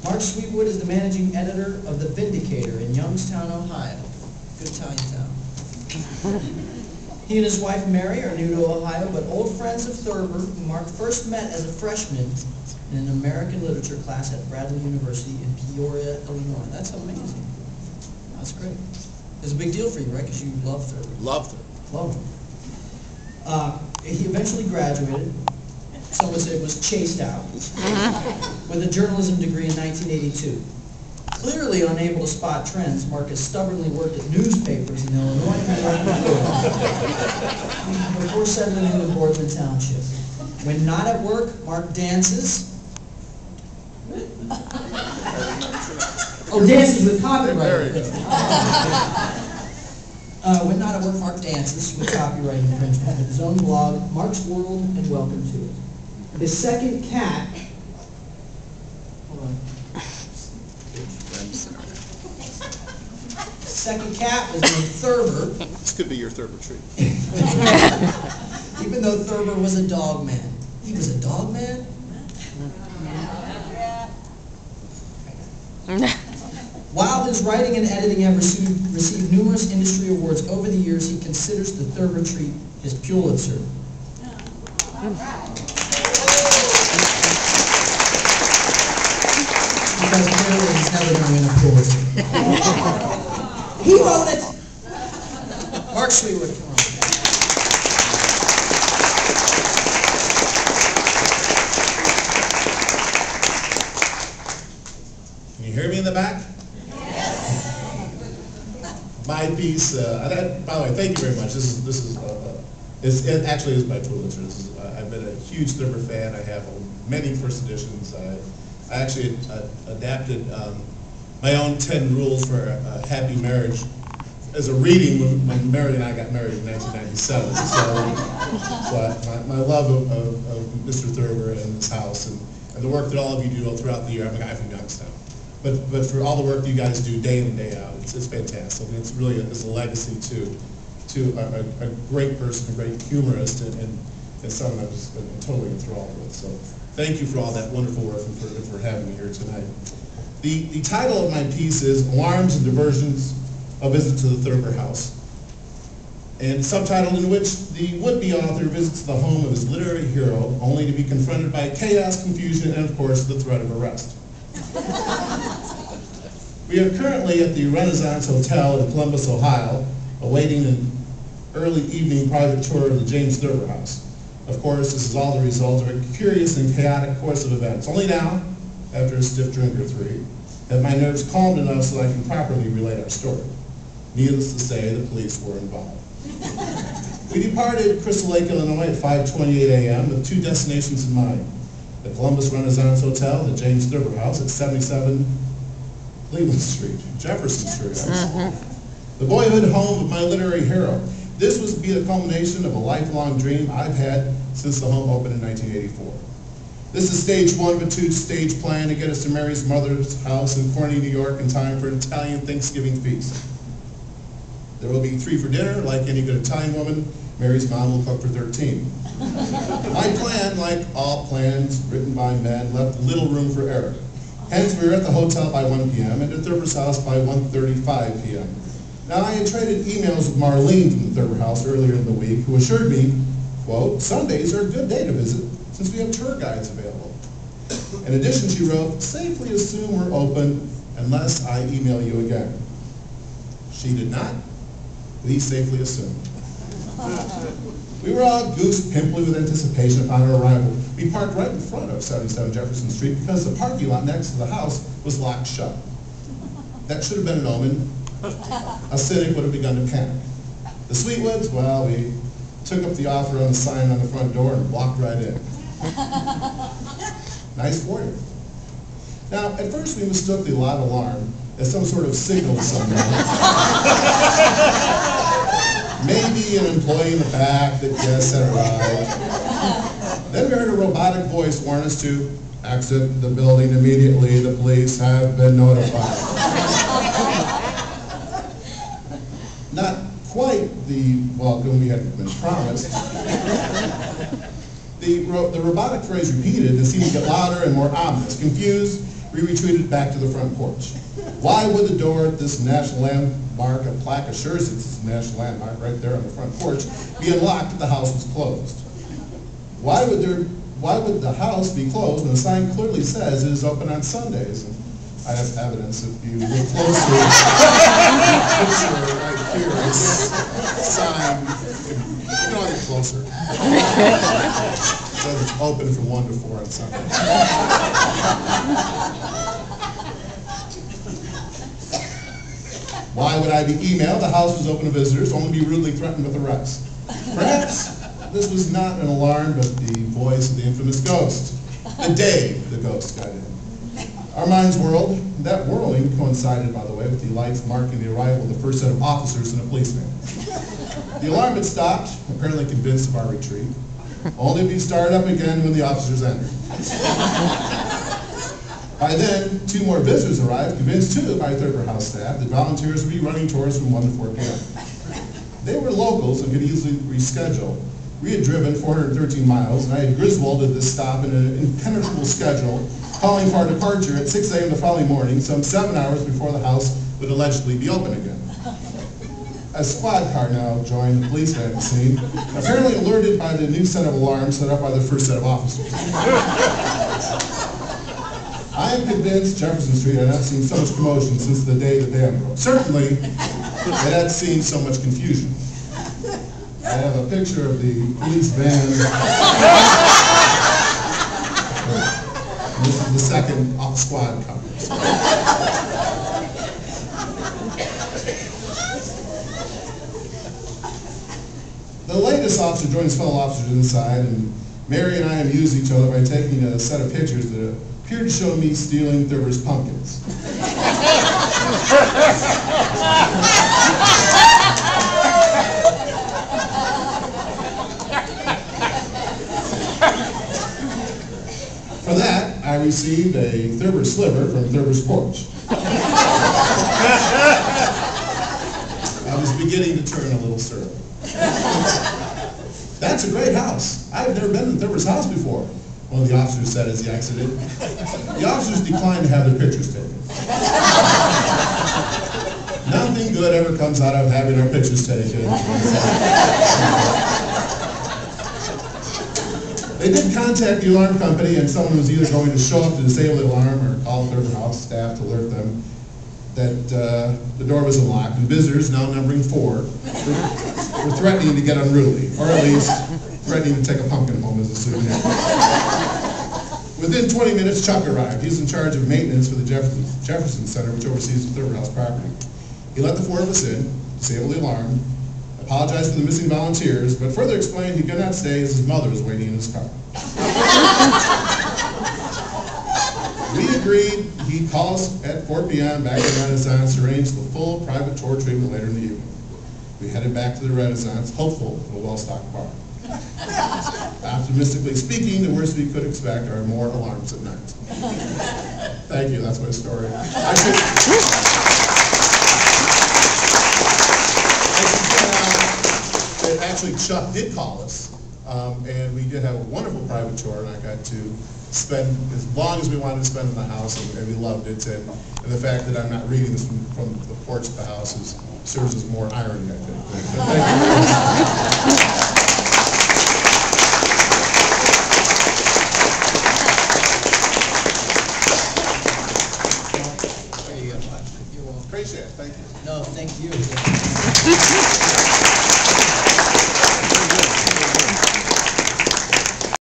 Mark Sweetwood is the managing editor of The Vindicator in Youngstown, Ohio. Good Italian town. He and his wife Mary are new to Ohio, but old friends of Thurber, who Mark first met as a freshman in an American literature class at Bradley University in Peoria, Illinois. That's amazing. That's great. It's a big deal for you, right? Because you love Thurber. Love Thurber. Love him. He eventually graduated. Some would say was chased out with a journalism degree in 1982. Clearly unable to spot trends, Mark has stubbornly worked at newspapers in Illinois before settling into Boardman Township. When not at work, Mark dances. Oh, dances with copyright. When not at work, Mark dances with copyright infringement with his own blog, Mark's World, and welcome to it. His second cat, hold on. Second cat was named Thurber. This could be your Thurber treat. Even though Thurber was a dog man. He was a dog man? While his writing and editing have received numerous industry awards over the years, he considers the Thurber treat his Pulitzer. Because clearly he's never going to win a Pulitzer. He wrote it! Mark Sweetwood, come on. Can you hear me in the back? My piece, by the way, thank you very much. It actually is my Pulitzer. I've been a huge Thurber fan. I have many first editions. I actually adapted my own 10 rules for a happy marriage as a reading when Mary and I got married in 1997. So my love of Mr. Thurber and his house and the work that all of you do throughout the year. I'm a guy from Youngstown. But for all the work you guys do day in and day out, it's fantastic. And it's really a legacy to a great person, a great humorist, and someone I've just been totally enthralled with. So thank you for all that wonderful work and for having me here tonight. The title of my piece is Alarms and Diversions, A Visit to the Thurber House, and subtitled in which the would-be author visits the home of his literary hero, only to be confronted by chaos, confusion, and of course the threat of arrest. We are currently at the Renaissance Hotel in Columbus, Ohio, awaiting an early evening private tour of the James Thurber House. Of course, this is all the result of a curious and chaotic course of events. Only now, after a stiff drink or three, have my nerves calmed enough so that I can properly relate our story. Needless to say, the police were involved. We departed Crystal Lake, Illinois at 5:28 a.m. with two destinations in mind: the Columbus Renaissance Hotel, the James Thurber House at 77 Cleveland Street, Jefferson Street. The boyhood home of my literary hero. This was to be the culmination of a lifelong dream I've had since the home opened in 1984. This is stage one of a two-stage plan to get us to Mary's mother's house in Corny, New York in time for an Italian Thanksgiving feast. There will be 3 for dinner. Like any good Italian woman, Mary's mom will cook for 13. My plan, like all plans written by men, left little room for error. Hence, we were at the hotel by 1 p.m. and at Thurber's house by 1:35 p.m. Now, I had traded emails with Marlene from the Thurber house earlier in the week, who assured me, quote, Sundays are a good day to visit since we have tour guides available. In addition, she wrote, safely assume we're open unless I email you again. She did not. We safely assumed. We were all goose pimply with anticipation upon our arrival. We parked right in front of 77 Jefferson Street because the parking lot next to the house was locked shut. That should have been an omen. A cynic would have begun to panic. The Sweetwoods, well, we took up the offer on the sign on the front door and walked right in. Nice for you. Now, at first we mistook the loud alarm as some sort of signal to someone. Maybe an employee in the back that just had arrived. Then we heard a robotic voice warn us to exit the building immediately. The police have been notified. Not quite the welcome we had been promised. The robotic phrase repeated and seemed to get louder and more ominous. Confused, we retreated back to the front porch. Why would the door at this national landmark, a plaque assures it's a national landmark right there on the front porch, be unlocked if the house was closed? Why would the house be closed when the sign clearly says it is open on Sundays? And I have evidence if you look closely. Picture right here, this sign. You can all get closer. It says it's open from 1 to 4 on Sunday. Why would I be emailed? The house was open to visitors, only be rudely threatened with arrest. Perhaps this was not an alarm, but the voice of the infamous ghost. The day the ghost got in. Our minds whirled. That whirling coincided, by the way, with the lights marking the arrival of the first set of officers and a policeman. The alarm had stopped, apparently convinced of our retreat, only to be started up again when the officers entered. By then, 2 more visitors arrived, convinced too by Thurber House staff that volunteers would be running tours from 1 to 4 p.m. They were locals and could easily reschedule. We had driven 413 miles, and I had Griswolded this stop in an impenetrable schedule, calling for our departure at 6 a.m. the following morning, some 7 hours before the house would allegedly be open again. A squad car now joined the policeman at the scene, apparently alerted by the new set of alarms set up by the first set of officers. I am convinced Jefferson Street had not seen so much commotion since the day the dam broke. Certainly, it had seen so much confusion. I have a picture of the police van. This is the second squad car. The latest officer joined his fellow officers inside, and Mary and I amused each other by taking a set of pictures that appeared to show me stealing Thurber's pumpkins. For that, I received a Thurber sliver from Thurber's porch. I was beginning to turn a little surly. That's a great house. I've never been in Thurber's house before, one of the officers said as he exited. The officers declined to have their pictures taken. Nothing good ever comes out of having our pictures taken. They did contact the alarm company, and someone was either going to show up to disable the alarm or call Thurber House staff to alert them that the door was unlocked, and visitors, now numbering 4, were threatening to get unruly, or at least threatening to take a pumpkin home as a souvenir. Within 20 minutes, Chuck arrived. He was in charge of maintenance for the Jefferson Center, which oversees the Thurber House property. He let the 4 of us in, disabled the alarm, apologized for the missing volunteers, but further explained he could not stay as his mother was waiting in his car. We agreed he'd call us at 4 p.m. back at Renaissance to arrange the full private tour treatment later in the evening. We headed back to the Renaissance, hopeful of a well-stocked bar. Optimistically speaking, the worst we could expect are more alarms at night. Thank you, that's my story. Actually, Chuck did call us, and we did have a wonderful private tour, and I got to spend as long as we wanted to spend in the house, and we loved it. And the fact that I'm not reading this from the porch of the house serves as more irony, I think. But thank you. You're welcome. Appreciate it. Thank you. No, thank you.